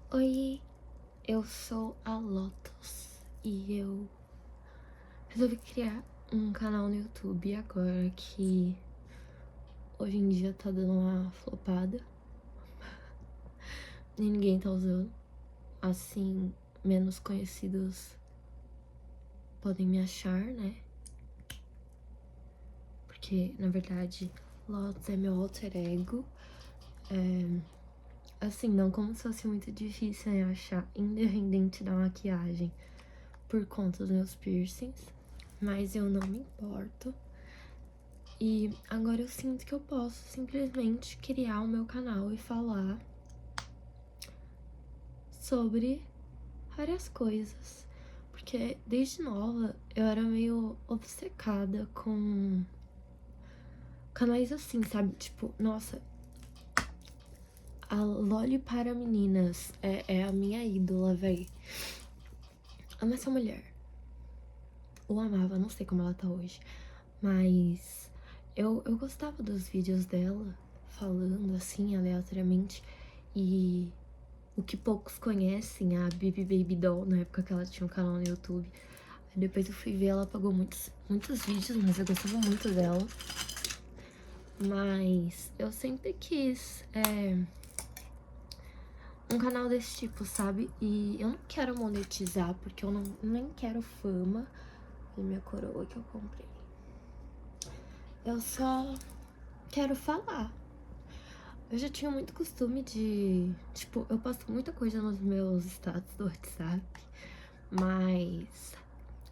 Oi, eu sou a Lotus e eu resolvi criar um canal no YouTube agora que hoje em dia tá dando uma flopada e ninguém tá usando. Assim, menos conhecidos podem me achar, né? Porque, na verdade, Lotus é meu alter ego. Assim, não como se fosse muito difícil em achar, independente da maquiagem, por conta dos meus piercings. Mas eu não me importo. E agora eu sinto que eu posso simplesmente criar o meu canal e falar sobre várias coisas. Porque desde nova eu era meio obcecada com canais assim, sabe? Tipo, nossa, a Loli para meninas é a minha ídola, véi. Amo essa mulher. Ou amava, não sei como ela tá hoje. Mas eu gostava dos vídeos dela falando assim, aleatoriamente. E o que poucos conhecem, a Bibi Baby Doll, na época que ela tinha um canal no YouTube. Aí depois eu fui ver, ela apagou muitos vídeos, mas eu gostava muito dela. Mas eu sempre quis um canal desse tipo, sabe? E eu não quero monetizar, porque eu nem quero fama. E minha coroa que eu comprei. Eu só quero falar. Eu já tinha muito costume de... Tipo, eu posto muita coisa nos meus status do WhatsApp. Mas...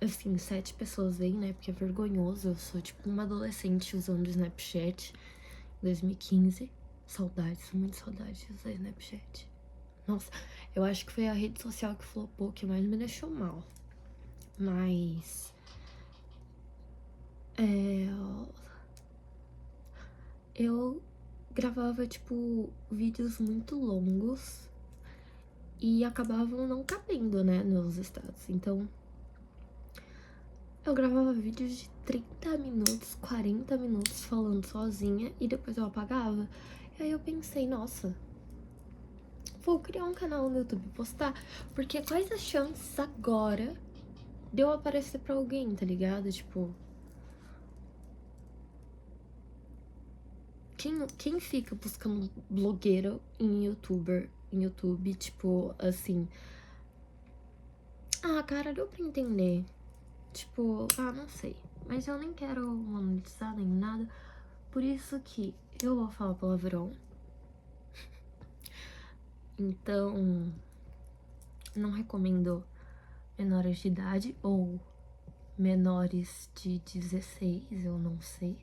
Assim, 7 pessoas veem, né? Porque é vergonhoso. Eu sou, tipo, uma adolescente usando o Snapchat em 2015. Saudades, muito saudades de usar Snapchat. Nossa, eu acho que foi a rede social que flopou, que mais me deixou mal. Mas... Eu gravava, tipo, vídeos muito longos e acabavam não cabendo, né, nos status. Então, eu gravava vídeos de 30 minutos, 40 minutos falando sozinha e depois eu apagava. E aí eu pensei, nossa, vou criar um canal no YouTube e postar, porque quais as chances agora de eu aparecer pra alguém, tá ligado? Tipo, quem fica buscando blogueira em YouTube, tipo, assim... Ah, cara, deu pra entender. Tipo, não sei. Mas eu nem quero monetizar nem nada. Por isso que eu vou falar palavrão. Então, não recomendo menores de idade ou menores de 16, eu não sei.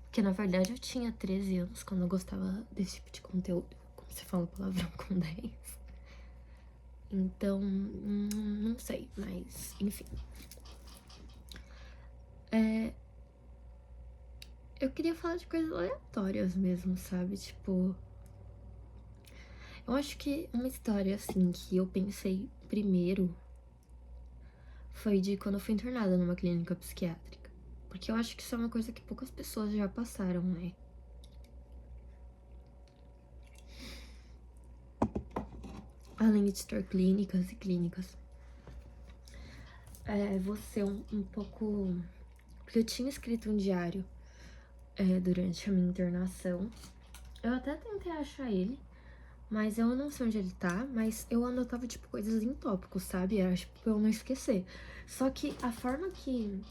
Porque na verdade eu tinha 13 anos quando eu gostava desse tipo de conteúdo. Como você fala palavrão com 10. Então, não sei, mas enfim. Eu queria falar de coisas aleatórias mesmo, sabe? Tipo, eu acho que uma história, assim, que eu pensei primeiro foi de quando eu fui internada numa clínica psiquiátrica. Porque eu acho que isso é uma coisa que poucas pessoas já passaram, né? Além de ter clínicas e clínicas. Você um pouco... Porque eu tinha escrito um diário durante a minha internação. Eu até tentei achar ele, mas eu não sei onde ele tá, mas eu anotava, tipo, coisas em tópicos, sabe? Era, tipo, pra eu não esquecer. Só que a forma que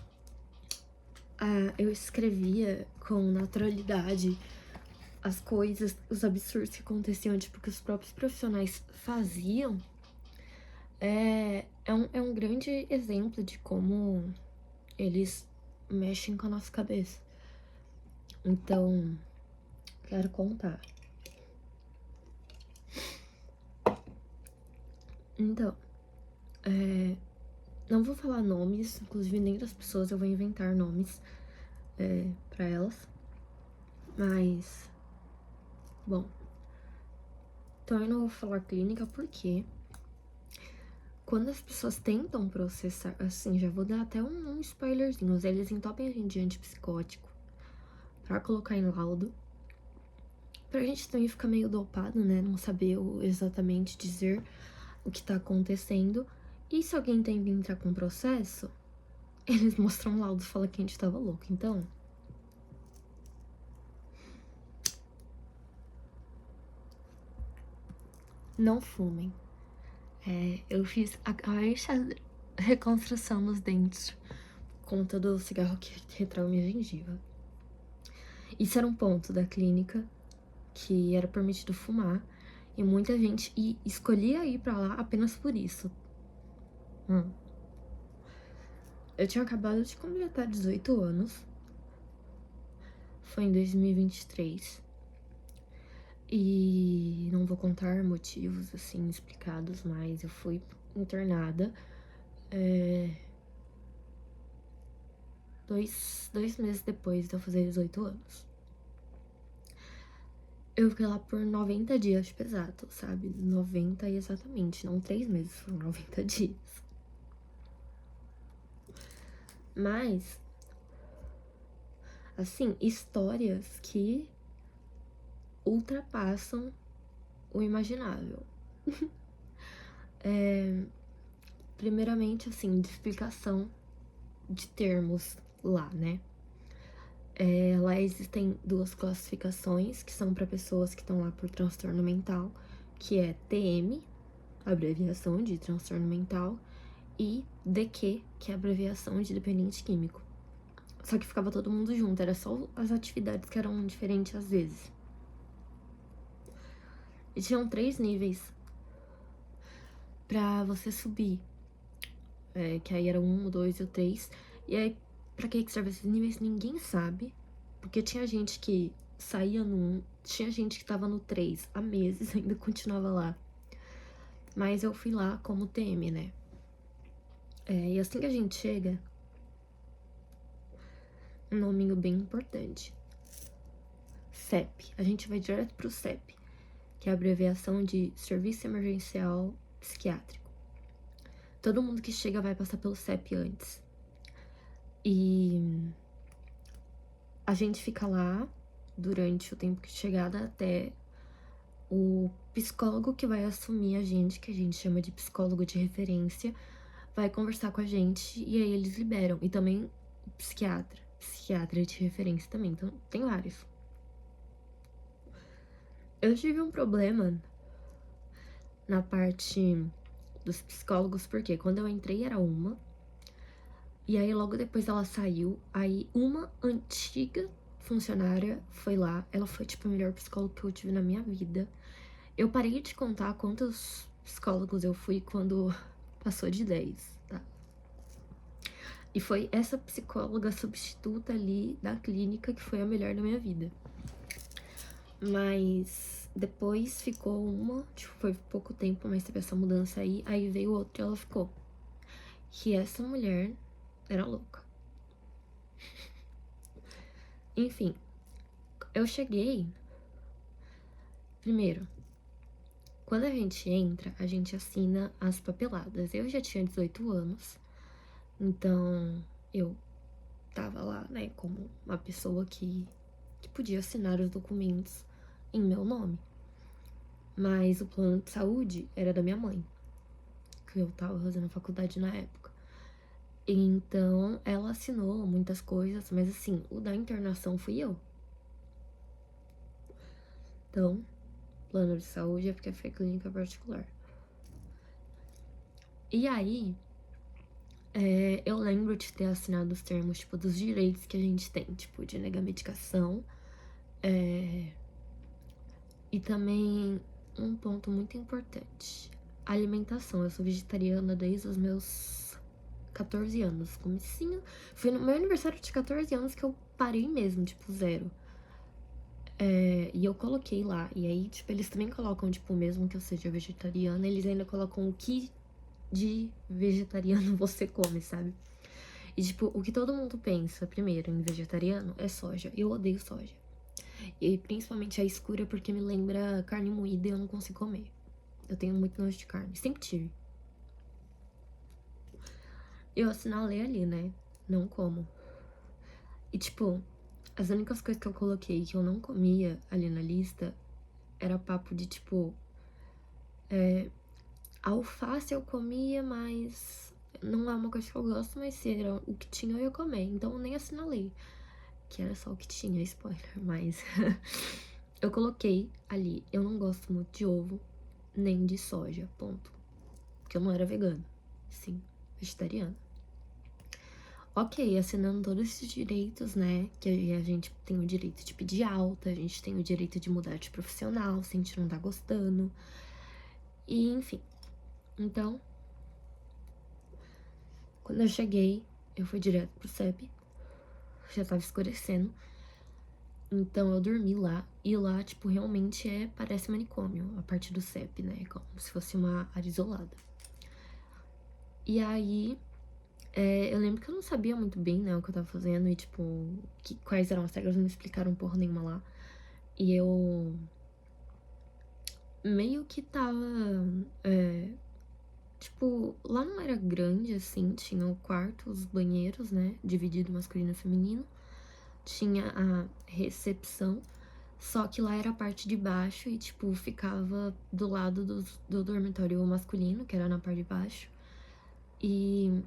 eu escrevia com naturalidade as coisas, os absurdos que aconteciam, tipo, que os próprios profissionais faziam, é um grande exemplo de como eles mexem com a nossa cabeça. Então, quero contar. Então, não vou falar nomes, inclusive nem das pessoas, eu vou inventar nomes pra elas. Mas, bom, então eu não vou falar clínica porque quando as pessoas tentam processar, assim, já vou dar até um spoilerzinho, eles entopem a gente de antipsicótico pra colocar em laudo. pra gente também ficar meio dopado, né? Não saber exatamente dizer o que tá acontecendo. E se alguém tem que entrar com processo, eles mostram um laudo e falam que a gente tava louco. Então, não fumem. Eu fiz a maior reconstrução nos dentes por conta do cigarro que retraiu minha gengiva. Isso era um ponto da clínica que era permitido fumar e muita gente escolhia ir pra lá apenas por isso. Eu tinha acabado de completar 18 anos. Foi em 2023. E não vou contar motivos, assim, explicados, mas eu fui internada. Dois meses depois de eu fazer 18 anos. Eu fiquei lá por 90 dias pesado, sabe? 90 exatamente, não 3 meses, foram 90 dias. Mas, assim, histórias que ultrapassam o imaginável. Primeiramente, assim, de explicação de termos lá, né? Lá existem 2 classificações, que são para pessoas que estão lá por transtorno mental, que é TM, abreviação de transtorno mental, e DQ, que é a abreviação de dependente químico. Só que ficava todo mundo junto, era só as atividades que eram diferentes às vezes. E tinham 3 níveis pra você subir, que aí era o 1, o 2 e o 3. E aí, pra que serve esses níveis, ninguém sabe, porque tinha gente que saía no 1, tinha gente que tava no 3 há meses, ainda continuava lá. Mas eu fui lá como TM, né? E assim que a gente chega, um nominho bem importante. CEP. A gente vai direto pro CEP, que é a abreviação de Serviço Emergencial Psiquiátrico. Todo mundo que chega vai passar pelo CEP antes. E a gente fica lá durante o tempo de chegada até o psicólogo que vai assumir a gente, que a gente chama de psicólogo de referência, vai conversar com a gente e aí eles liberam. E também psiquiatra de referência também, então tem vários. Eu tive um problema na parte dos psicólogos, porque quando eu entrei era uma, e aí logo depois ela saiu, aí uma antiga funcionária foi lá, ela foi tipo a melhor psicóloga que eu tive na minha vida. Eu parei de contar quantos psicólogos eu fui quando passou de 10, tá? E foi essa psicóloga substituta ali da clínica que foi a melhor da minha vida. Mas depois ficou uma, tipo, foi pouco tempo, mas teve essa mudança aí veio outra e ela ficou. Que essa mulher era louca. Enfim, eu cheguei. Primeiro, quando a gente entra, a gente assina as papeladas. Eu já tinha 18 anos, então eu tava lá, né, como uma pessoa que podia assinar os documentos em meu nome. Mas o plano de saúde era da minha mãe, que eu tava fazendo faculdade na época. Então, ela assinou muitas coisas, mas assim, o da internação fui eu. Então, plano de saúde é porque foi clínica particular. E aí, eu lembro de ter assinado os termos, tipo, dos direitos que a gente tem, tipo, de negar medicação. E também um ponto muito importante, alimentação. Eu sou vegetariana desde os meus 14 anos, comecinho. Foi no meu aniversário de 14 anos que eu parei mesmo, tipo, zero. E eu coloquei lá, e aí, tipo, eles também colocam, tipo, mesmo que eu seja vegetariana, eles ainda colocam o que de vegetariano você come, sabe? E, tipo, o que todo mundo pensa, primeiro, em vegetariano é soja. Eu odeio soja. E principalmente a escura, porque me lembra carne moída e eu não consigo comer. Eu tenho muito nojo de carne, sempre tive. Eu assinalei ali, né? Não como. E, tipo, As únicas coisas que eu coloquei que eu não comia ali na lista era papo de, tipo, alface eu comia, mas não é uma coisa que eu gosto, mas se era o que tinha eu ia comer. Então eu nem assinalei que era só o que tinha, spoiler, mas eu coloquei ali, eu não gosto muito de ovo, nem de soja, ponto. Porque eu não era vegana, sim, vegetariana. Ok, assinando todos esses direitos, né? Que a gente tem o direito de pedir alta, a gente tem o direito de mudar de profissional se a gente não tá gostando. E enfim. Então, quando eu cheguei, eu fui direto pro CEP. Já tava escurecendo. Então eu dormi lá. E lá, tipo, realmente parece manicômio, a parte do CEP, né? Como se fosse uma área isolada. E aí, eu lembro que eu não sabia muito bem, né, o que eu tava fazendo e, tipo, quais eram as regras, não me explicaram porra nenhuma lá. E eu meio que tava, tipo, lá não era grande, assim, tinha o quarto, os banheiros, né, dividido masculino e feminino. Tinha a recepção, só que lá era a parte de baixo e, tipo, ficava do lado do dormitório masculino, que era na parte de baixo. E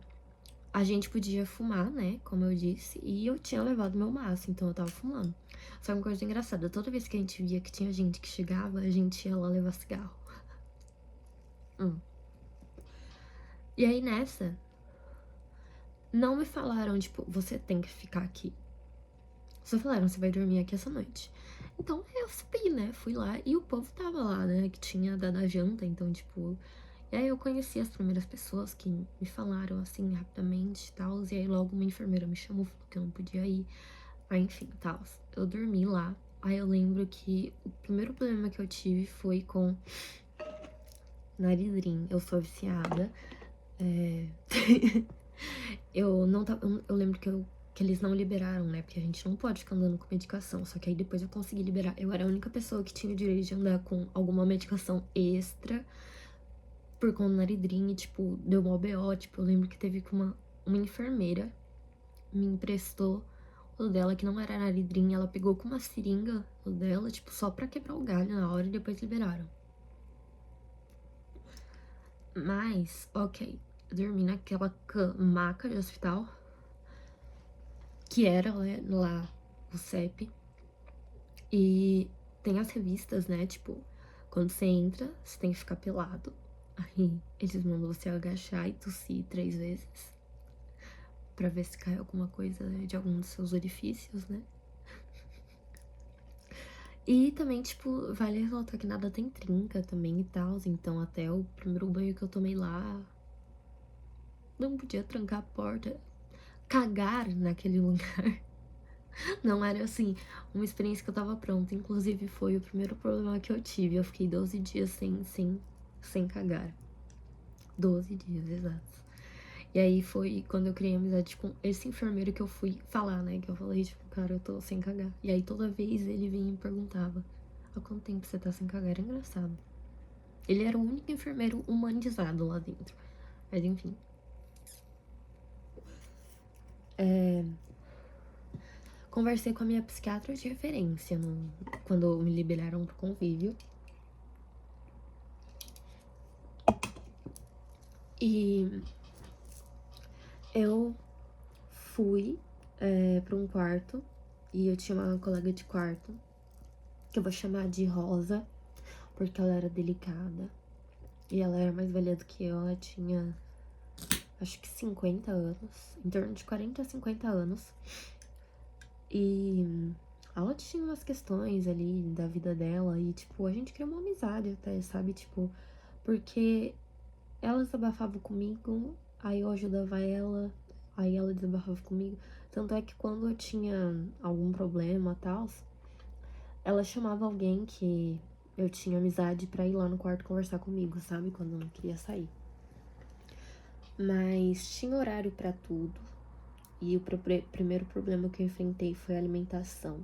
a gente podia fumar, né, como eu disse, e eu tinha levado meu maço, então eu tava fumando. Só uma coisa engraçada, toda vez que a gente via que tinha gente que chegava, a gente ia lá levar cigarro. E aí nessa, não me falaram, tipo, você tem que ficar aqui. Só falaram, você vai dormir aqui essa noite. Então eu subi, né? Fui lá e o povo tava lá, né? Que tinha dado a janta, então, tipo. E aí eu conheci as primeiras pessoas que me falaram assim rapidamente e tal. E aí logo uma enfermeira me chamou, falou que eu não podia ir. Aí enfim, tal. Eu dormi lá. Aí eu lembro que o primeiro problema que eu tive foi com Naridrim. Eu sou viciada. Eu não tava. Eu lembro que eles não liberaram, né? Porque a gente não pode ficar andando com medicação. Só que aí depois eu consegui liberar. Eu era a única pessoa que tinha o direito de andar com alguma medicação extra por conta do Naridrim. E, tipo, deu mó BO. Tipo, eu lembro que teve que uma enfermeira me emprestou o dela, que não era Naridrim. Ela pegou com uma seringa o dela, tipo, só pra quebrar o galho na hora e depois liberaram. Mas, ok. Eu dormi naquela maca de hospital, que era lá o CEP. E tem as revistas, né? Tipo, quando você entra, você tem que ficar pelado. Aí eles mandam você agachar e tossir 3 vezes. Pra ver se cai alguma coisa de algum dos seus orifícios, né? E também, tipo, vale ressaltar que nada tem trinca também e tal. Então, até o primeiro banho que eu tomei lá, não podia trancar a porta. Cagar naquele lugar não era, assim, uma experiência que eu tava pronta. Inclusive, foi o primeiro problema que eu tive. Eu fiquei 12 dias sem cagar. 12 dias, exato. E aí foi quando eu criei amizade com esse enfermeiro que eu fui falar, né? Que eu falei, tipo, cara, eu tô sem cagar. E aí toda vez ele vinha e me perguntava: há quanto tempo você tá sem cagar? Era engraçado. Ele era o único enfermeiro humanizado lá dentro. Mas enfim. Conversei com a minha psiquiatra de referência quando me liberaram pro convívio. E eu fui pra um quarto. E eu tinha uma colega de quarto, que eu vou chamar de Rosa, porque ela era delicada. E ela era mais velha do que eu, ela tinha acho que 50 anos, em torno de 40 a 50 anos. E ela tinha umas questões ali da vida dela e, tipo, a gente criou uma amizade até, sabe? Tipo, porque ela desabafava comigo, aí eu ajudava ela, aí ela desabafava comigo. Tanto é que quando eu tinha algum problema e tal, ela chamava alguém que eu tinha amizade pra ir lá no quarto conversar comigo, sabe? Quando eu não queria sair. Mas tinha horário pra tudo. E o primeiro problema que eu enfrentei foi a alimentação.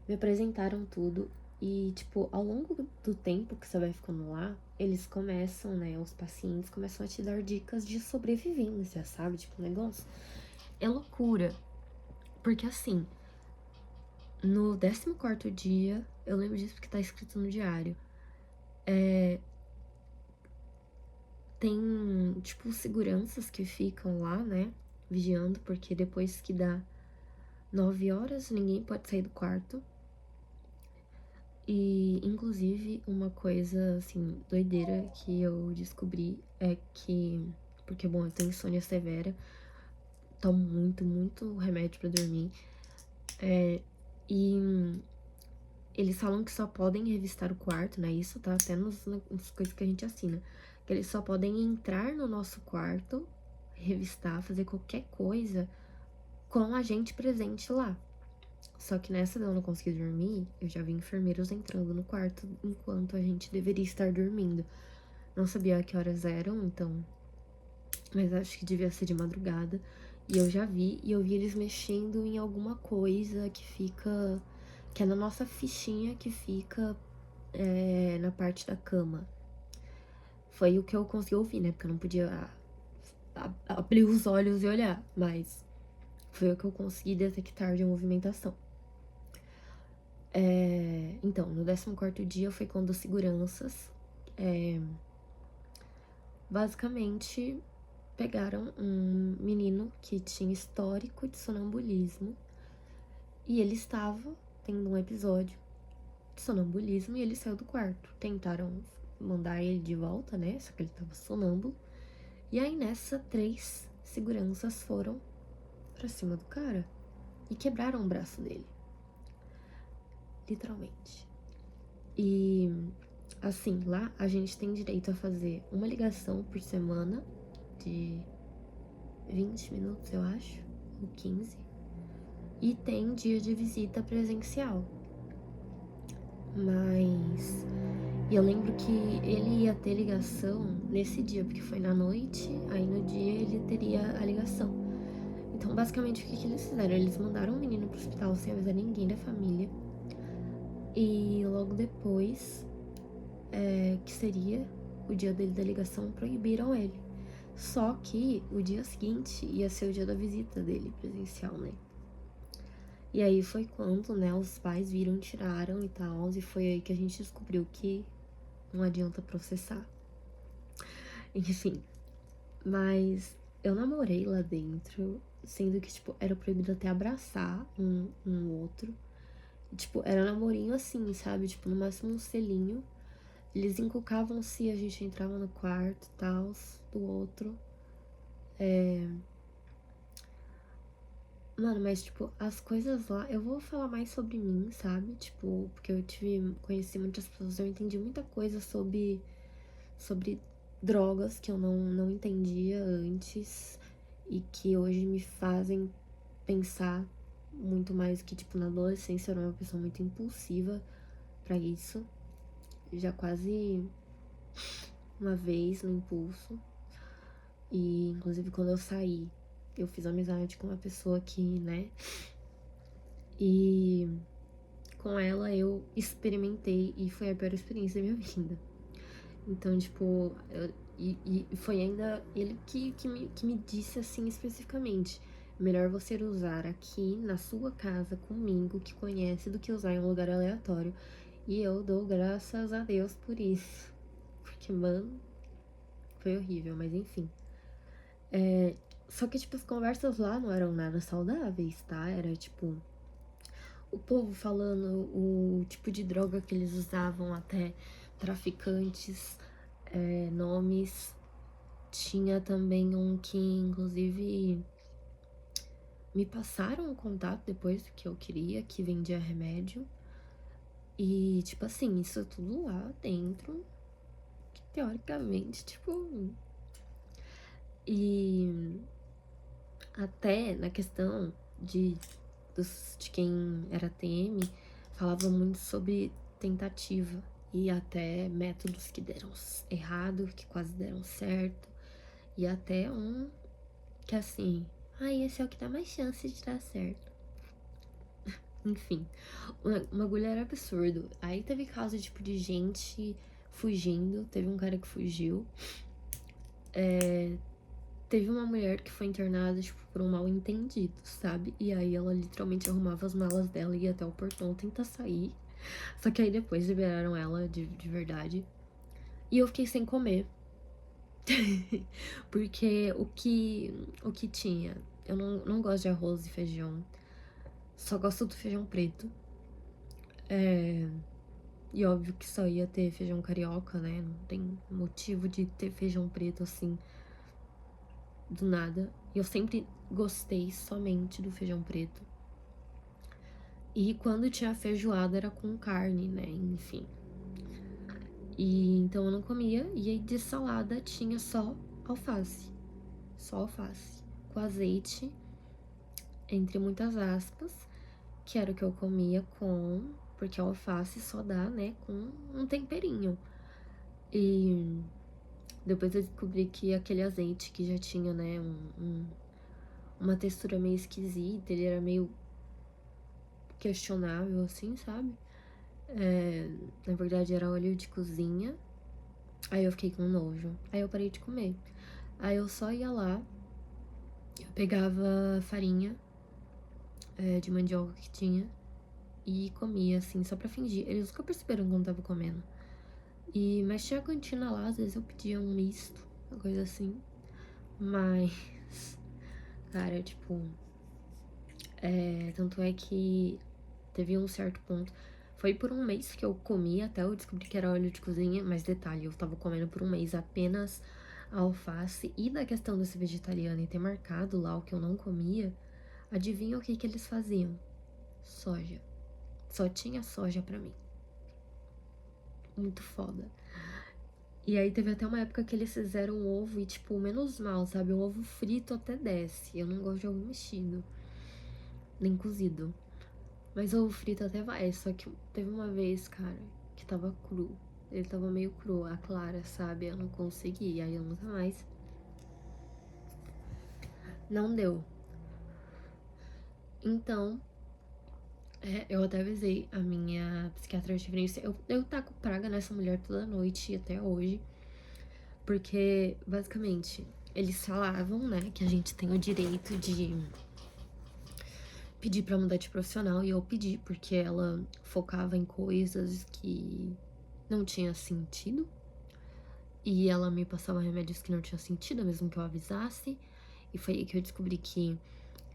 Me apresentaram tudo e, tipo, ao longo do tempo que você vai ficando lá, eles começam, né, os pacientes começam a te dar dicas de sobrevivência, sabe? Tipo, o negócio é loucura. Porque, assim, No 14º dia, eu lembro disso porque tá escrito no diário, tem, tipo, seguranças que ficam lá, né, vigiando, porque depois que dá 9 horas, ninguém pode sair do quarto. E, inclusive, uma coisa, assim, doideira que eu descobri é que... Porque, bom, eu tenho insônia severa, tomo muito remédio pra dormir. E eles falam que só podem revistar o quarto, né? Isso tá até nas coisas que a gente assina. Que eles só podem entrar no nosso quarto, revistar, fazer qualquer coisa com a gente presente lá. Só que nessa de eu não conseguir dormir, eu já vi enfermeiros entrando no quarto enquanto a gente deveria estar dormindo. Não sabia a que horas eram, então... Mas acho que devia ser de madrugada. E eu já vi, e eu vi eles mexendo em alguma coisa que fica... Que é na nossa fichinha que fica na parte da cama. Foi o que eu consegui ouvir, né? Porque eu não podia abrir os olhos e olhar. Mas foi o que eu consegui detectar de movimentação. Então, no 14º dia foi quando os seguranças basicamente pegaram um menino que tinha histórico de sonambulismo e ele estava tendo um episódio de sonambulismo e ele saiu do quarto. Tentaram mandar ele de volta, né? Só que ele estava sonâmbulo. E aí nessa, 3 seguranças foram pra cima do cara e quebraram o braço dele. Literalmente. E assim, lá a gente tem direito a fazer uma ligação por semana de 20 minutos, eu acho, ou 15. E tem dia de visita presencial. Mas eu lembro que ele ia ter ligação nesse dia, porque foi na noite, aí no dia ele teria a ligação. Então, basicamente, o que eles fizeram? Eles mandaram o menino pro hospital sem avisar ninguém da família. E logo depois, que seria o dia dele da ligação, proibiram ele. Só que o dia seguinte ia ser o dia da visita dele presencial, né? E aí foi quando, né, os pais viram, tiraram e tal, e foi aí que a gente descobriu que não adianta processar. Enfim, mas eu namorei lá dentro, sendo que, tipo, era proibido até abraçar um outro. Tipo, era namorinho assim, sabe? Tipo, no máximo um selinho. Eles encucavam se a gente entrava no quarto e tal, do outro. Mano, mas, tipo, as coisas lá... Eu vou falar mais sobre mim, sabe? Tipo, porque eu conheci muitas pessoas, eu entendi muita coisa sobre drogas que eu não entendia antes e que hoje me fazem pensar muito mais que, tipo, na adolescência eu era uma pessoa muito impulsiva pra isso. Já quase uma vez no impulso. E, inclusive, quando eu saí, eu fiz amizade com uma pessoa que, né? E com ela eu experimentei e foi a pior experiência da minha vida. Então, tipo, e foi ainda ele que me disse assim especificamente: melhor você usar aqui na sua casa comigo, que conhece, do que usar em um lugar aleatório. E eu dou graças a Deus por isso. Porque, mano, foi horrível, mas enfim. Só que, tipo, as conversas lá não eram nada saudáveis, tá? Era, tipo, o povo falando o tipo de droga que eles usavam, até traficantes, nomes. Tinha também um que, inclusive, me passaram um contato depois que eu queria, que vendia remédio. E, tipo assim, isso tudo lá dentro, que teoricamente, tipo... E até na questão de quem era TM, falava muito sobre tentativa e até métodos que deram errado, que quase deram certo. E até um que assim, esse é o que dá mais chance de dar certo. Enfim, uma bagulho era absurdo. Aí teve caso, tipo, de gente fugindo. Teve um cara que fugiu. teve uma mulher que foi internada, tipo, por um mal entendido, sabe? E aí ela literalmente arrumava as malas dela e ia até o portão tentar sair. Só que aí depois liberaram ela de verdade. E eu fiquei sem comer. Porque o que tinha? Eu não gosto de arroz e feijão. Só gosto do feijão preto. E óbvio que só ia ter feijão carioca, né? Não tem motivo de ter feijão preto assim, do nada. E eu sempre gostei somente do feijão preto. E quando tinha feijoada era com carne, né? Enfim. E então eu não comia. E aí de salada tinha só alface. Só alface. Com azeite, entre muitas aspas, que era o que eu comia com. Porque a alface só dá, né? Com um temperinho. E depois eu descobri que aquele azeite que já tinha, né? Uma textura meio esquisita, ele era meio questionável, assim, sabe? Na verdade era óleo de cozinha. Aí eu fiquei com nojo. Aí eu parei de comer. Aí eu só ia lá, eu pegava farinha de mandioca que tinha e comia, assim, só pra fingir. Eles nunca perceberam quando eu tava comendo. Mas tinha a cantina lá, às vezes eu pedia um misto, uma coisa assim. Mas, cara, tipo, tanto é que teve um certo ponto. Foi por um mês que eu comi até eu descobri que era óleo de cozinha. Mas detalhe, eu tava comendo por um mês apenas a alface. E da questão desse vegetariano e ter marcado lá o que eu não comia, adivinha o que que eles faziam? Soja. Só tinha soja pra mim. Muito foda. E aí teve até uma época que eles fizeram um ovo e, tipo, menos mal, sabe? Um ovo frito até desce. Eu não gosto de ovo mexido, nem cozido. Mas ovo frito até vai, só que teve uma vez, cara, que tava cru. Ele tava meio cru, a clara, sabe? Eu não consegui, aí eu nunca mais. Não deu. Então, eu até avisei a minha psiquiatra de referência. Eu taco praga nessa mulher toda noite e até hoje. Porque, basicamente, eles falavam, né, que a gente tem o direito de pedir pra mudar de profissional. E eu pedi, porque ela focava em coisas que não tinha sentido. E ela me passava remédios que não tinham sentido, mesmo que eu avisasse. E foi aí que eu descobri que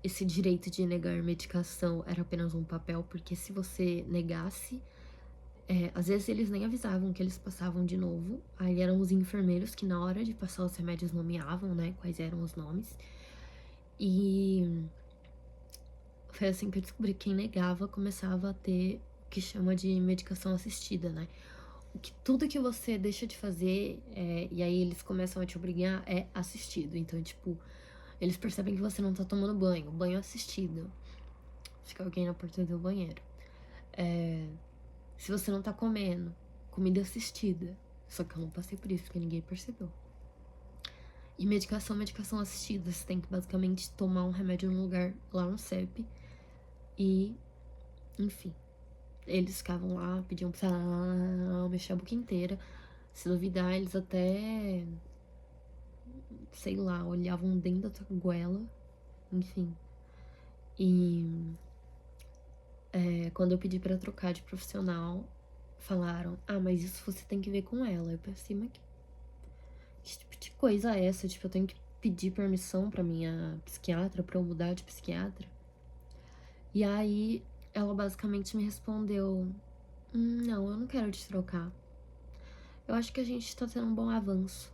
esse direito de negar medicação era apenas um papel, porque se você negasse, às vezes eles nem avisavam que eles passavam de novo. Aí eram os enfermeiros que na hora de passar os remédios nomeavam, né, quais eram os nomes. E foi assim que eu descobri que quem negava começava a ter o que chama de medicação assistida, né? Tudo que você deixa de fazer, e aí eles começam a te obrigar, é assistido. Então, tipo, eles percebem que você não tá tomando banho, banho assistido. Fica alguém na porta do banheiro. Se você não tá comendo, comida assistida. Só que eu não passei por isso, porque ninguém percebeu. E medicação assistida. Você tem que basicamente tomar um remédio num lugar lá no CEP. E, enfim, eles ficavam lá, pediam pra mexer a boca inteira. Se duvidar, eles até, sei lá, olhavam dentro da tua goela. Enfim. E quando eu pedi pra trocar de profissional, falaram: ah, mas isso você tem que ver com ela. Eu pensei, mas que tipo de coisa é essa? Tipo, eu tenho que pedir permissão pra minha psiquiatra pra eu mudar de psiquiatra? E aí ela basicamente me respondeu: não, eu não quero te trocar. Eu acho que a gente tá tendo um bom avanço.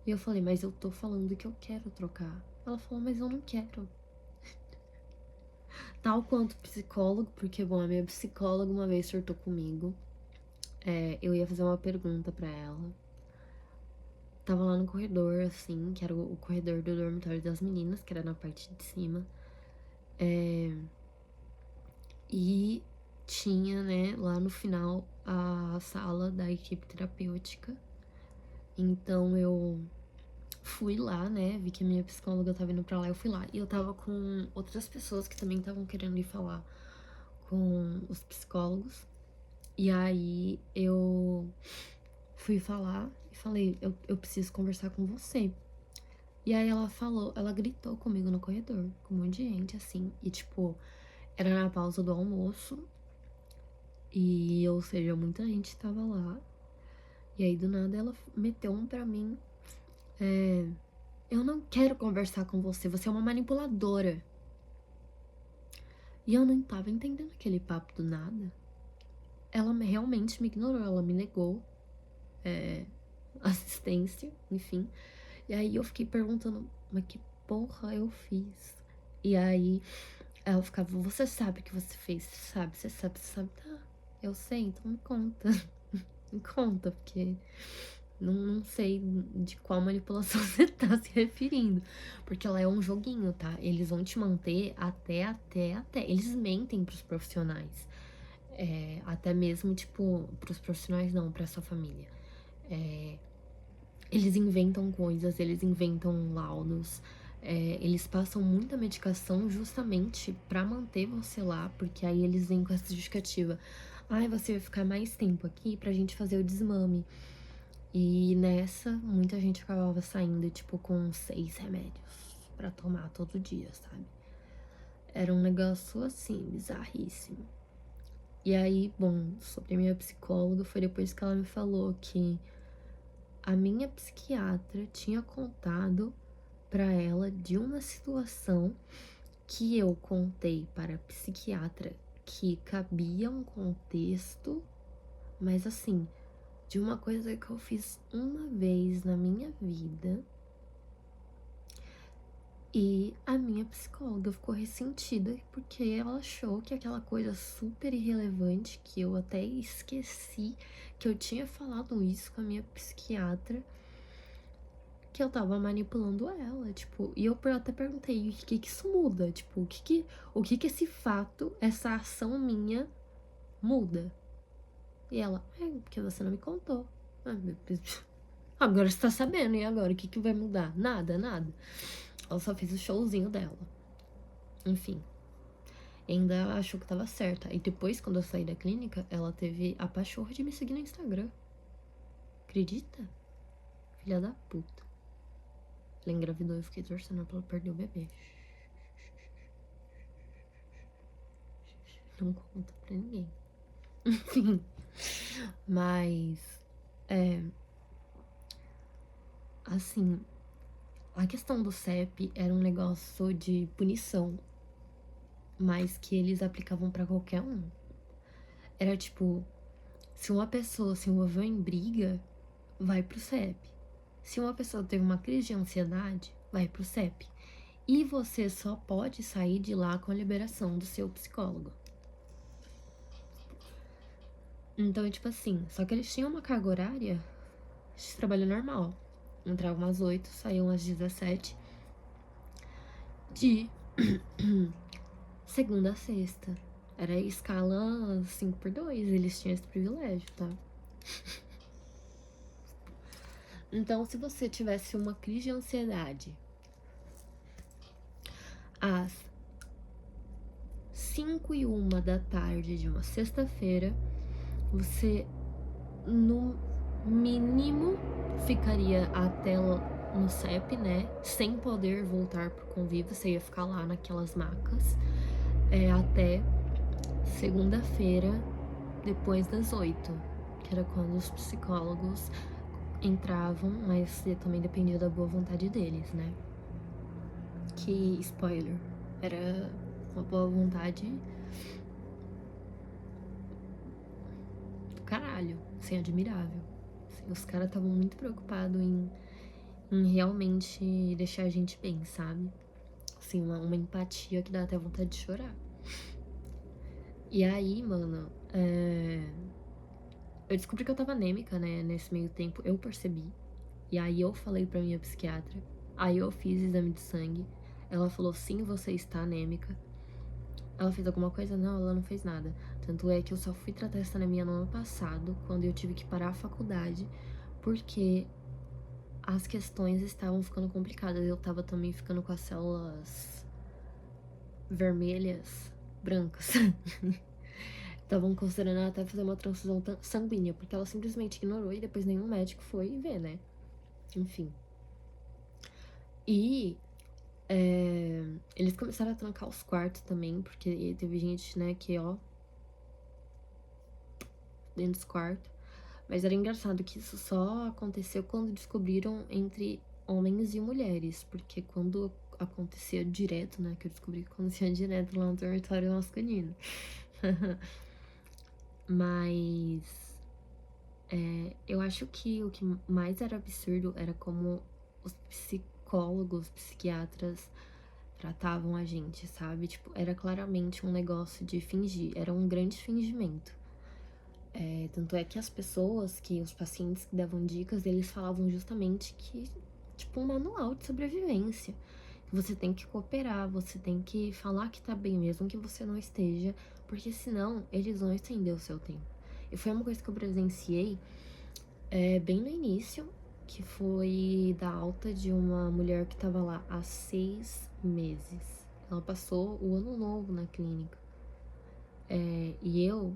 E eu falei: mas eu tô falando que eu quero trocar. Ela falou: mas eu não quero. Tal quanto psicólogo, porque, bom, a minha psicóloga uma vez surtou comigo. Eu ia fazer uma pergunta pra ela. Tava lá no corredor, assim, que era o corredor do dormitório das meninas, que era na parte de cima. E tinha, né, lá no final, a sala da equipe terapêutica. Então eu fui lá, né, vi que a minha psicóloga tava indo pra lá, eu fui lá. E eu tava com outras pessoas que também estavam querendo ir falar com os psicólogos. E aí eu fui falar e falei: eu preciso conversar com você. E aí ela falou, ela gritou comigo no corredor, com um monte de gente, assim. E, tipo, era na pausa do almoço. E, ou seja, muita gente tava lá. E aí, do nada, ela meteu um pra mim. Eu não quero conversar com você, você é uma manipuladora. E eu não tava entendendo aquele papo do nada. Ela realmente me ignorou, ela me negou assistência, enfim. E aí eu fiquei perguntando, mas que porra eu fiz? E aí ela ficava, você sabe o que você fez, você sabe. Tá, eu sei, então me conta. Me conta, porque não sei de qual manipulação você tá se referindo. Porque ela é um joguinho, tá? Eles vão te manter até. Eles mentem pros profissionais. Até mesmo, tipo, pros profissionais não, pra sua família. Eles inventam coisas, eles inventam laudos, eles passam muita medicação justamente pra manter você lá, porque aí eles vêm com essa justificativa. Ai, você vai ficar mais tempo aqui pra gente fazer o desmame. E nessa, muita gente acabava saindo, tipo, com 6 remédios pra tomar todo dia, sabe? Era um negócio assim, bizarríssimo. E aí, bom, sobre a minha psicóloga, foi depois que ela me falou que a minha psiquiatra tinha contado pra ela de uma situação que eu contei para a psiquiatra que cabia um contexto, mas assim, de uma coisa que eu fiz uma vez na minha vida. E a minha psicóloga ficou ressentida porque ela achou que aquela coisa super irrelevante, que eu até esqueci que eu tinha falado isso com a minha psiquiatra, que eu tava manipulando ela, tipo, e eu até perguntei, o que isso muda? Tipo, o que esse fato, essa ação minha muda? E ela, porque você não me contou. Agora você tá sabendo, e agora? O que vai mudar? Nada, nada. Ela só fez o showzinho dela. Enfim. Ainda achou que tava certa. E depois, quando eu saí da clínica, ela teve a pachorra de me seguir no Instagram. Acredita? Filha da puta. Ela engravidou e eu fiquei torcendo pra ela perder o bebê. Não conta pra ninguém. Enfim. Mas. Assim. A questão do CEP era um negócio de punição. Mas que eles aplicavam pra qualquer um. Era tipo. Se uma pessoa se envolveu em briga, vai pro CEP. Se uma pessoa teve uma crise de ansiedade, vai pro CEP. E você só pode sair de lá com a liberação do seu psicólogo. Então, tipo assim, só que eles tinham uma carga horária de trabalho normal. Entravam às 8, saíam às 17. De segunda a sexta. Era escala 5x2, eles tinham esse privilégio, tá? Então, se você tivesse uma crise de ansiedade às 5:01 da tarde de uma sexta-feira, você no mínimo ficaria até no CEP, né? Sem poder voltar pro convívio, você ia ficar lá naquelas macas até segunda-feira, depois das 8, que era quando os psicólogos entravam, mas também dependia da boa vontade deles, né? Que, spoiler, era uma boa vontade do caralho, assim, admirável. Assim, os caras estavam muito preocupados em realmente deixar a gente bem, sabe? Assim, uma empatia que dá até vontade de chorar. E aí, mano, eu descobri que eu tava anêmica, né? Nesse meio tempo, eu percebi. E aí eu falei pra minha psiquiatra. Aí eu fiz exame de sangue. Ela falou, sim, você está anêmica. Ela fez alguma coisa? Não, ela não fez nada. Tanto é que eu só fui tratar essa anemia no ano passado, quando eu tive que parar a faculdade, porque as questões estavam ficando complicadas. Eu tava também ficando com as células vermelhas, brancas. Estavam considerando até fazer uma transfusão sanguínea, porque ela simplesmente ignorou e depois nenhum médico foi ver, né? Enfim. E eles começaram a trancar os quartos também, porque teve gente, né, que, ó, dentro dos quartos. Mas era engraçado que isso só aconteceu quando descobriram entre homens e mulheres, porque quando acontecia direto, né, que eu descobri que acontecia direto lá no território masculino. Mas eu acho que o que mais era absurdo era como os psicólogos, psiquiatras tratavam a gente, sabe? Tipo, era claramente um negócio de fingir, era um grande fingimento. Tanto é que as pessoas, que os pacientes que davam dicas, eles falavam justamente que, tipo, um manual de sobrevivência. Você tem que cooperar, você tem que falar que tá bem mesmo que você não esteja, porque senão eles vão estender o seu tempo. E foi uma coisa que eu presenciei bem no início, que foi da alta de uma mulher que tava lá há 6 meses. Ela passou o ano novo na clínica. E o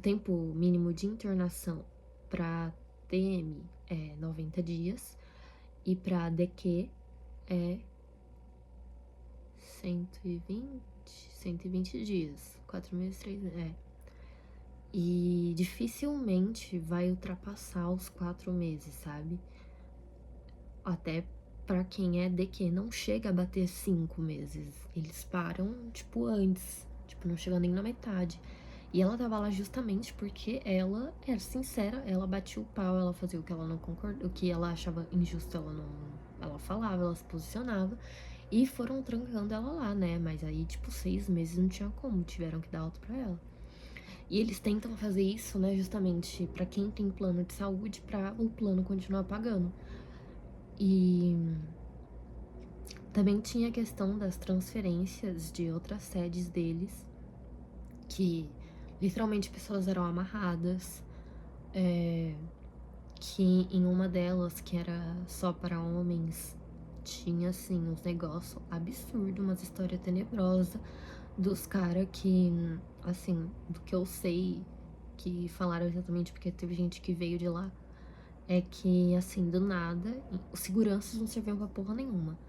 tempo mínimo de internação para TM é 90 dias e para DQ é 120 dias. 4 meses, 3 meses. E dificilmente vai ultrapassar os 4 meses, sabe? Até pra quem é DQ, não chega a bater 5 meses. Eles param, tipo, antes. Tipo, não chegou nem na metade. E ela tava lá justamente porque ela era sincera, ela batia o pau, ela fazia o que ela não concordava, o que ela achava injusto, ela falava, ela se posicionava. E foram trancando ela lá, né? Mas aí, tipo, 6 meses não tinha como, tiveram que dar alta pra ela. E eles tentam fazer isso, né, justamente pra quem tem plano de saúde, pra o plano continuar pagando. E também tinha a questão das transferências de outras sedes deles, que literalmente pessoas eram amarradas, que em uma delas, que era só para homens, tinha assim uns negócios absurdos, umas histórias tenebrosas dos caras que, assim, do que eu sei, que falaram exatamente porque teve gente que veio de lá, é que assim, do nada, os seguranças não serviam pra porra nenhuma.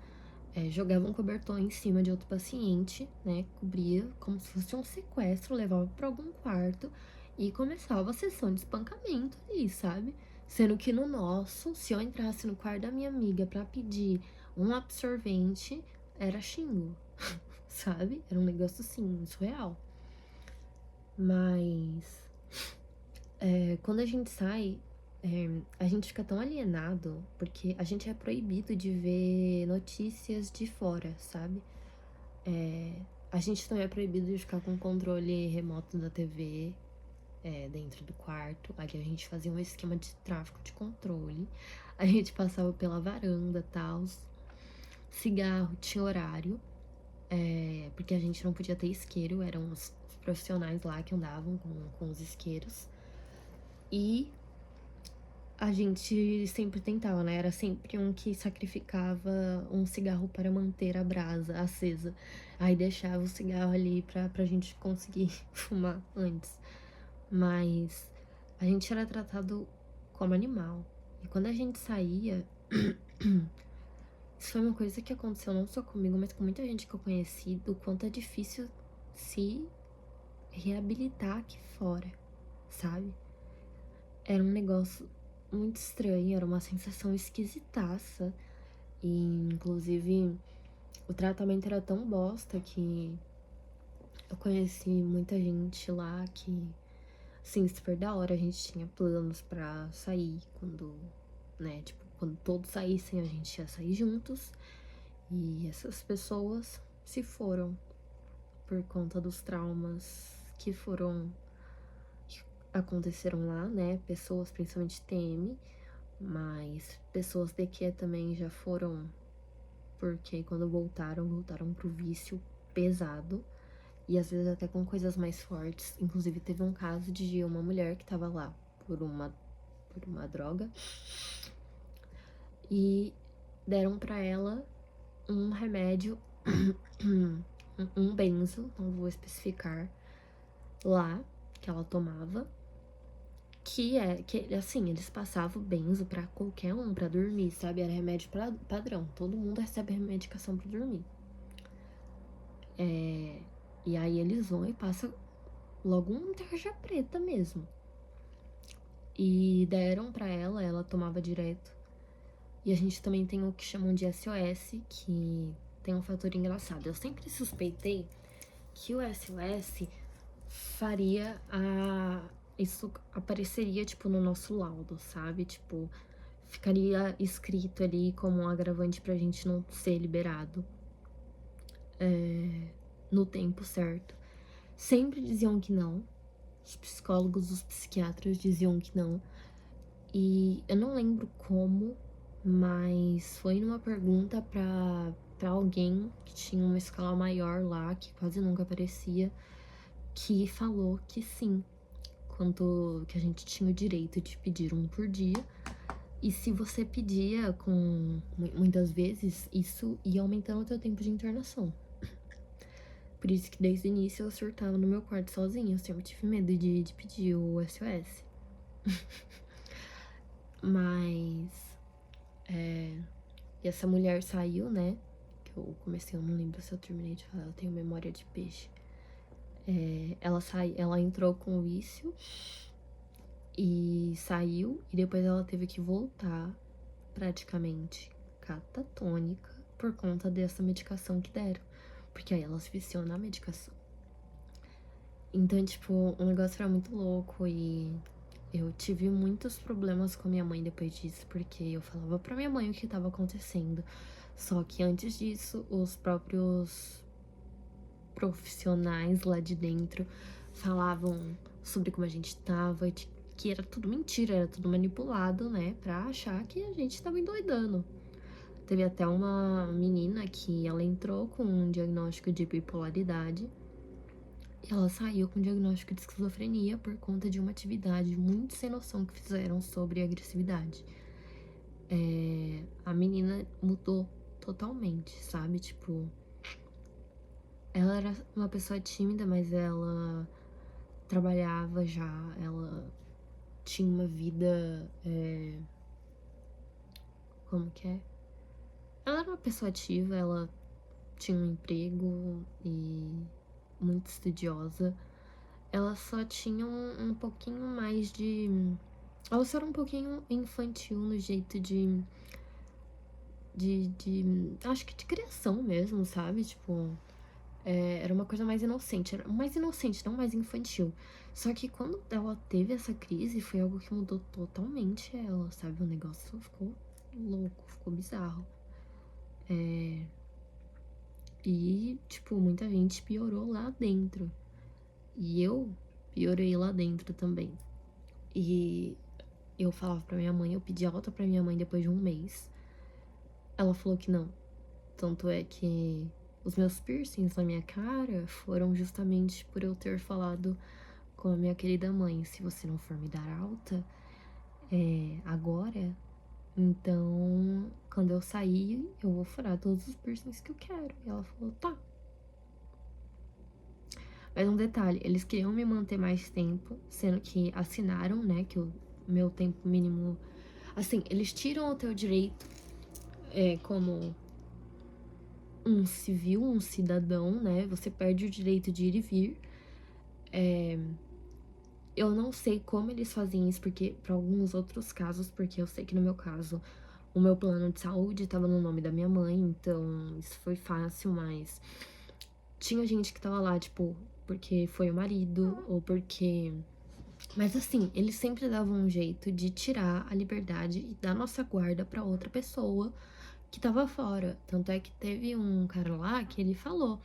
Jogava um cobertor em cima de outro paciente, né? Cobria como se fosse um sequestro, levava pra algum quarto e começava a sessão de espancamento ali, sabe? Sendo que no nosso, se eu entrasse no quarto da minha amiga pra pedir um absorvente, era xingo, sabe? Era um negócio assim, surreal. Mas quando a gente sai, a gente fica tão alienado, porque a gente é proibido de ver notícias de fora, sabe? A gente também é proibido de ficar com o controle remoto da TV dentro do quarto. Ali a gente fazia um esquema de tráfico de controle. A gente passava pela varanda e tal. Cigarro tinha horário, porque a gente não podia ter isqueiro, eram os profissionais lá que andavam com os isqueiros. E a gente sempre tentava, né? Era sempre um que sacrificava um cigarro para manter a brasa acesa. Aí deixava o cigarro ali pra gente conseguir fumar antes. Mas a gente era tratado como animal. E quando a gente saía, isso foi uma coisa que aconteceu não só comigo, mas com muita gente que eu conheci, do quanto é difícil se reabilitar aqui fora, sabe? Era um negócio muito estranho, era uma sensação esquisitaça. E, inclusive, o tratamento era tão bosta que eu conheci muita gente lá que, assim, super da hora. A gente tinha planos pra sair quando, né, tipo, quando todos saíssem, a gente ia sair juntos. E essas pessoas se foram por conta dos traumas que aconteceram lá, né? Pessoas, principalmente TM, mas pessoas DQ também já foram, porque quando voltaram pro vício pesado e às vezes até com coisas mais fortes. Inclusive teve um caso de uma mulher que tava lá por uma droga e deram pra ela um remédio, um benzo, não vou especificar, lá que ela tomava. que assim, eles passavam benzo pra qualquer um pra dormir, sabe? Era remédio padrão. Todo mundo recebe medicação pra dormir. E aí eles vão e passam logo uma tarja preta mesmo. E deram pra ela, ela tomava direto. E a gente também tem o que chamam de SOS, que tem um fator engraçado. Eu sempre suspeitei que o SOS faria isso apareceria, tipo, no nosso laudo, sabe? Tipo, ficaria escrito ali como um agravante pra gente não ser liberado no tempo certo. Sempre diziam que não. Os psicólogos, os psiquiatras diziam que não. E eu não lembro como, mas foi numa pergunta pra alguém que tinha uma escala maior lá, que quase nunca aparecia, que falou que sim, quanto que a gente tinha o direito de pedir um por dia. E se você pedia com muitas vezes, isso ia aumentando o teu tempo de internação. Por isso que desde o início eu surtava no meu quarto sozinha. Eu sempre tive medo de pedir o SOS. Mas e essa mulher saiu, né? Que eu comecei, eu não lembro se eu terminei de falar, eu tenho memória de peixe. Ela entrou com vício e saiu, e depois ela teve que voltar praticamente catatônica por conta dessa medicação que deram. Porque aí ela se viciou na medicação. Então, tipo, o negócio era muito louco e eu tive muitos problemas com a minha mãe depois disso, porque eu falava pra minha mãe o que tava acontecendo. Só que antes disso, os próprios profissionais lá de dentro falavam sobre como a gente tava, que era tudo mentira, era tudo manipulado, né, pra achar que a gente tava endoidando. Teve até uma menina que ela entrou com um diagnóstico de bipolaridade e ela saiu com um diagnóstico de esquizofrenia por conta de uma atividade muito sem noção que fizeram sobre agressividade. A menina mudou totalmente, sabe? Tipo, ela era uma pessoa tímida, mas ela trabalhava já, ela tinha uma vida. Como que é? Ela era uma pessoa ativa, ela tinha um emprego e muito estudiosa. Ela só tinha um pouquinho mais de. Ela só era um pouquinho infantil no jeito acho que de criação mesmo, sabe? Tipo, era uma coisa mais inocente. Era mais inocente, não mais infantil. Só que quando ela teve essa crise, foi algo que mudou totalmente ela, sabe? O negócio ficou louco, ficou bizarro. E, tipo, muita gente piorou lá dentro. E eu piorei lá dentro também. E eu falava pra minha mãe, eu pedi alta pra minha mãe depois de um mês. Ela falou que não. Tanto é que os meus piercings na minha cara foram justamente por eu ter falado com a minha querida mãe: se você não for me dar alta agora, então quando eu sair, eu vou furar todos os piercings que eu quero. E ela falou: tá. Mas um detalhe, eles queriam me manter mais tempo, sendo que assinaram, né, que o meu tempo mínimo. Assim, eles tiram o teu direito como um civil, um cidadão, né? Você perde o direito de ir e vir. Eu não sei como eles fazem isso, porque para alguns outros casos, porque eu sei que no meu caso, o meu plano de saúde estava no nome da minha mãe, então isso foi fácil, mas tinha gente que tava lá, tipo, porque foi o marido, ou porque. Mas assim, eles sempre davam um jeito de tirar a liberdade e dar nossa guarda para outra pessoa que tava fora. Tanto é que teve um cara lá que ele falou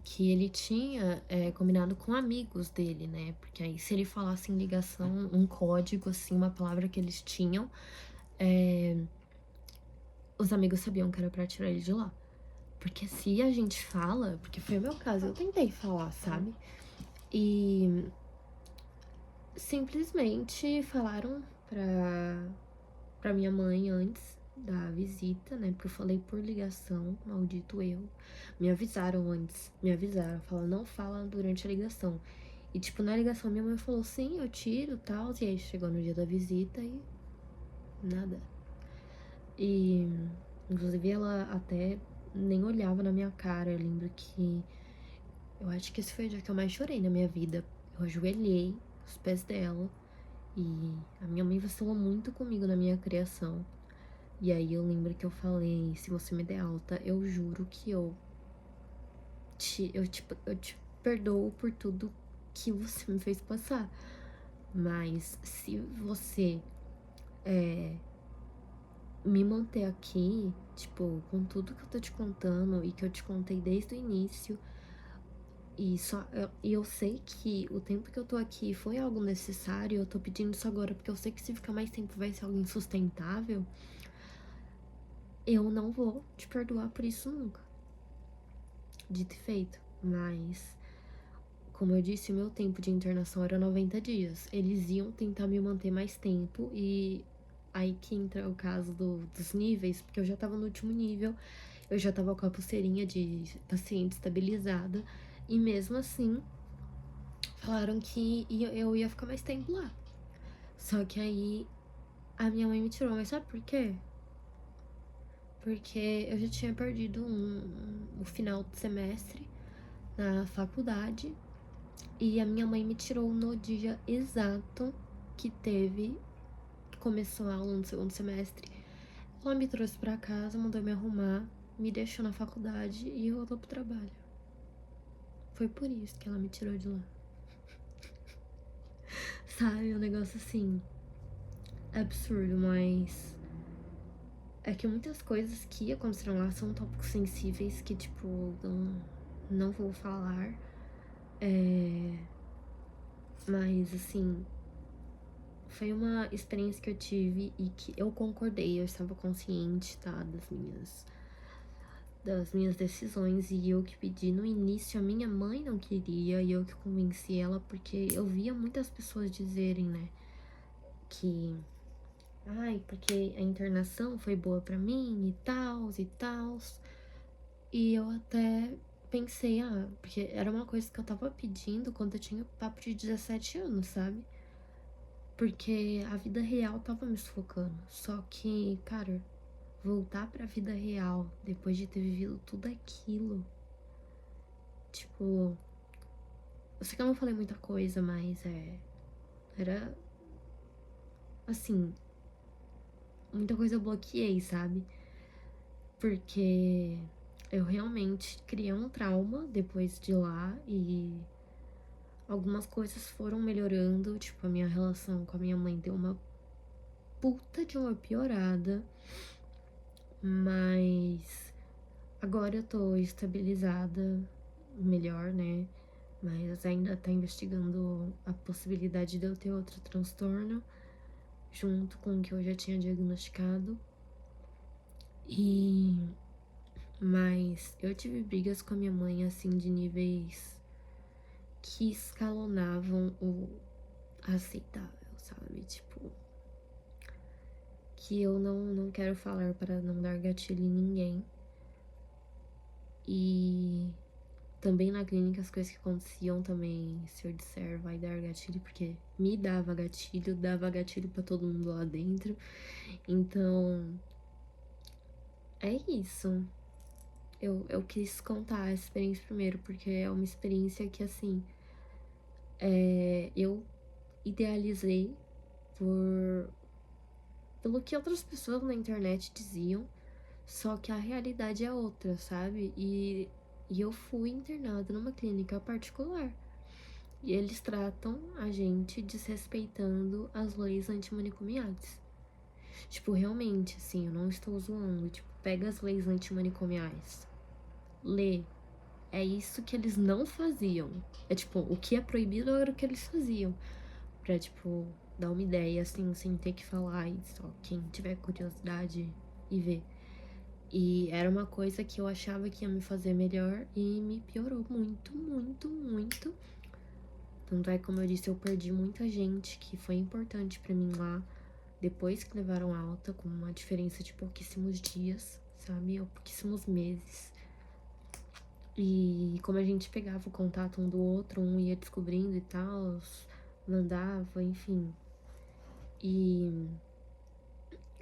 que ele tinha combinado com amigos dele, né? Porque aí se ele falasse em ligação, um código, assim, uma palavra que eles tinham, os amigos sabiam que era pra tirar ele de lá. Porque se a gente fala, porque foi o meu caso, eu tentei falar, sabe? E simplesmente falaram pra minha mãe antes da visita, né? Porque eu falei por ligação, maldito eu. Me avisaram antes, falaram, não fala durante a ligação. E, tipo, na ligação minha mãe falou, sim, eu tiro, tal. E aí chegou no dia da visita e nada. E, inclusive, ela até nem olhava na minha cara. Eu lembro que... Eu acho que esse foi o dia que eu mais chorei na minha vida. Eu ajoelhei aos pés dela. E a minha mãe vacilou muito comigo na minha criação. E aí eu lembro que eu falei, se você me der alta, eu juro que eu te perdoo por tudo que você me fez passar. Mas se você me manter aqui, tipo, com tudo que eu tô te contando e que eu te contei desde o início, e eu sei que o tempo que eu tô aqui foi algo necessário, eu tô pedindo isso agora porque eu sei que se ficar mais tempo vai ser algo insustentável, eu não vou te perdoar por isso nunca. Dito e feito. Mas, como eu disse, o meu tempo de internação era 90 dias. Eles iam tentar me manter mais tempo e aí que entra o caso dos níveis, porque eu já tava no último nível, eu já tava com a pulseirinha de paciente estabilizada e mesmo assim falaram que eu ia ficar mais tempo lá. Só que aí a minha mãe me tirou, mas sabe por quê? Porque eu já tinha perdido o final do semestre na faculdade e a minha mãe me tirou no dia exato que começou a aula no segundo semestre. Ela me trouxe pra casa, mandou me arrumar, me deixou na faculdade e voltou pro trabalho. Foi por isso que ela me tirou de lá. Sabe, um negócio assim, absurdo, mas é que muitas coisas que aconteceram lá são tópicos sensíveis que, tipo, não vou falar. Mas, assim, foi uma experiência que eu tive e que eu concordei, eu estava consciente, tá, das minhas decisões e eu que pedi no início, a minha mãe não queria e eu que convenci ela porque eu via muitas pessoas dizerem, né, que ai, porque a internação foi boa pra mim e tals e tals. E eu até pensei, porque era uma coisa que eu tava pedindo quando eu tinha papo de 17 anos, sabe? Porque a vida real tava me sufocando. Só que, cara, voltar pra vida real depois de ter vivido tudo aquilo, tipo, eu sei que eu não falei muita coisa, mas era assim, muita coisa eu bloqueei, sabe? Porque eu realmente criei um trauma depois de lá e algumas coisas foram melhorando, tipo, a minha relação com a minha mãe deu uma puta de uma piorada, mas agora eu tô estabilizada melhor, né? Mas ainda tá investigando a possibilidade de eu ter outro transtorno, junto com o que eu já tinha diagnosticado. E... Mas eu tive brigas com a minha mãe, assim, de níveis que escalonavam o aceitável, sabe? Tipo, que eu não quero falar para não dar gatilho em ninguém. E também na clínica as coisas que aconteciam também, se eu disser, vai dar gatilho, porque me dava gatilho pra todo mundo lá dentro. Então, é isso. Eu quis contar essa experiência primeiro, porque é uma experiência que, assim, eu idealizei por pelo que outras pessoas na internet diziam, só que a realidade é outra, sabe? E eu fui internada numa clínica particular. E eles tratam a gente desrespeitando as leis antimanicomiais. Tipo, realmente, assim, eu não estou zoando. Tipo, pega as leis antimanicomiais, lê. É isso que eles não faziam. É tipo, o que é proibido era o que eles faziam. Pra, tipo, dar uma ideia, assim, sem ter que falar. E só quem tiver curiosidade e ver. E era uma coisa que eu achava que ia me fazer melhor e me piorou muito, muito, muito. Tanto é, como eu disse, eu perdi muita gente que foi importante pra mim lá, depois que levaram alta, com uma diferença de pouquíssimos dias, sabe? Ou pouquíssimos meses. E como a gente pegava o contato um do outro, um ia descobrindo e tal, mandava, enfim. E,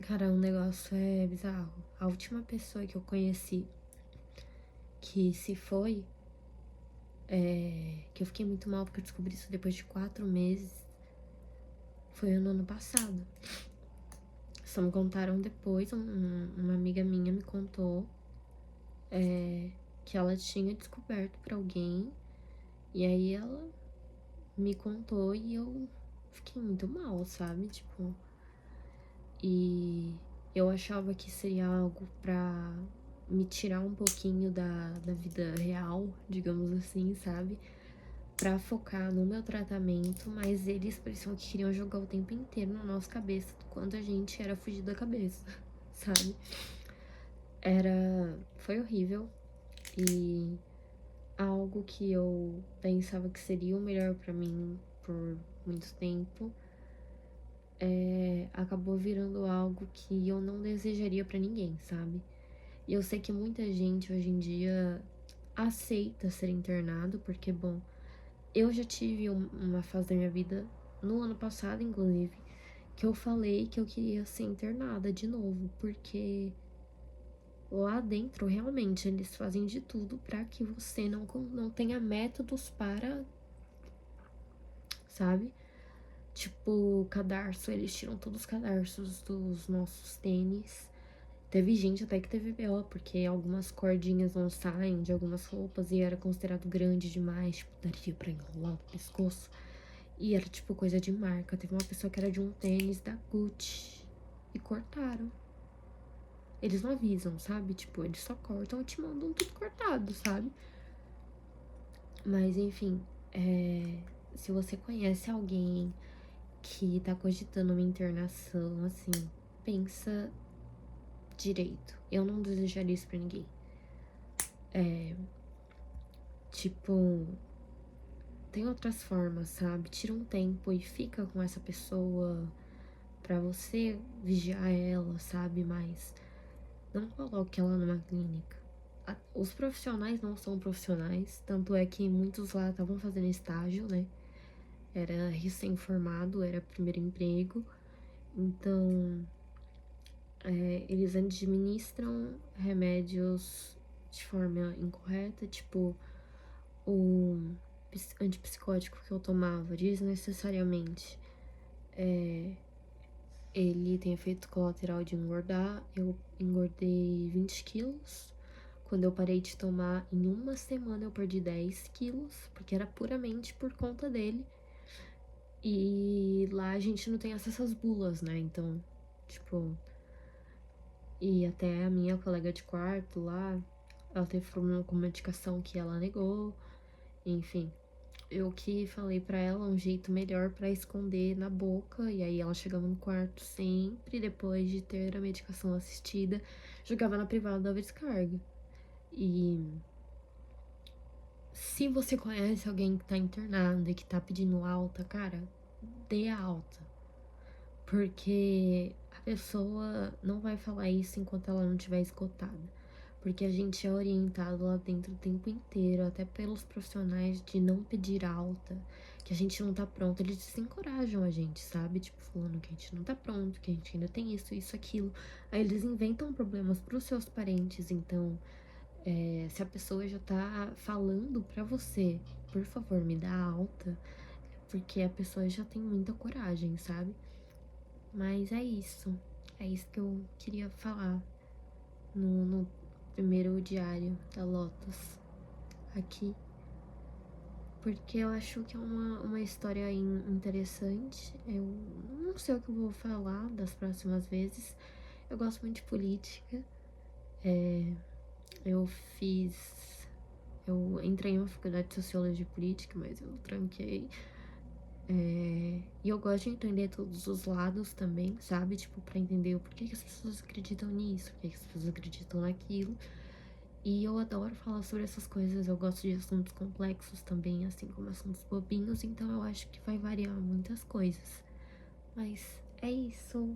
cara, o negócio é bizarro. A última pessoa que eu conheci que se foi, que eu fiquei muito mal porque eu descobri isso depois de 4 meses, foi no ano passado. Só me contaram depois, uma amiga minha me contou que ela tinha descoberto pra alguém, e aí ela me contou e eu fiquei muito mal, sabe? Tipo, e eu achava que seria algo pra me tirar um pouquinho da vida real, digamos assim, sabe? Pra focar no meu tratamento, mas eles pareciam que queriam jogar o tempo inteiro na nossa cabeça do quanto a gente era fugir da cabeça, sabe? Foi horrível e algo que eu pensava que seria o melhor pra mim por muito tempo acabou virando algo que eu não desejaria pra ninguém, sabe? E eu sei que muita gente hoje em dia aceita ser internado, porque, bom, eu já tive uma fase da minha vida, no ano passado, inclusive, que eu falei que eu queria ser internada de novo, porque lá dentro, realmente, eles fazem de tudo pra que você não tenha métodos para, sabe? Tipo, cadarço, eles tiram todos os cadarços dos nossos tênis. Teve gente até que teve BO, porque algumas cordinhas não saem de algumas roupas e era considerado grande demais, tipo, daria pra enrolar o pescoço. E era, tipo, coisa de marca. Teve uma pessoa que era de um tênis da Gucci e cortaram. Eles não avisam, sabe? Tipo, eles só cortam e te mandam tudo cortado, sabe? Mas, enfim, se você conhece alguém que tá cogitando uma internação, assim, pensa direito. Eu não desejaria isso pra ninguém. Tipo, tem outras formas, sabe? Tira um tempo e fica com essa pessoa pra você vigiar ela, sabe? Mas não coloque ela numa clínica. Os profissionais não são profissionais, tanto é que muitos lá estavam fazendo estágio, né? Era recém-formado, era primeiro emprego. Então, eles administram remédios de forma incorreta, tipo, o antipsicótico que eu tomava desnecessariamente. Ele tem efeito colateral de engordar. Eu engordei 20 quilos. Quando eu parei de tomar, em uma semana eu perdi 10 quilos, porque era puramente por conta dele. E lá a gente não tem acesso às bulas, né? Então, tipo. E até a minha colega de quarto lá, ela teve problema com medicação que ela negou. Enfim, eu que falei pra ela um jeito melhor pra esconder na boca, e aí ela chegava no quarto sempre, depois de ter a medicação assistida, jogava na privada, dava descarga. E se você conhece alguém que tá internado e que tá pedindo alta, cara, dê a alta. Porque a pessoa não vai falar isso enquanto ela não estiver esgotada. Porque a gente é orientado lá dentro o tempo inteiro, até pelos profissionais, de não pedir alta, que a gente não tá pronto. Eles desencorajam a gente, sabe? Tipo, falando que a gente não tá pronto, que a gente ainda tem isso, aquilo. Aí eles inventam problemas pros seus parentes. Então, se a pessoa já tá falando pra você, por favor, me dá alta, porque a pessoa já tem muita coragem, sabe? Mas é isso. É isso que eu queria falar no primeiro diário da Lotus aqui. Porque eu acho que é uma história interessante. Eu não sei o que eu vou falar das próximas vezes. Eu gosto muito de política. Eu fiz. Eu entrei em uma faculdade de sociologia e política, mas eu tranquei. E eu gosto de entender todos os lados também, sabe? Tipo, pra entender o porquê que as pessoas acreditam nisso, porquê que as pessoas acreditam naquilo. E eu adoro falar sobre essas coisas, eu gosto de assuntos complexos também, assim como assuntos bobinhos, então eu acho que vai variar muitas coisas. Mas é isso.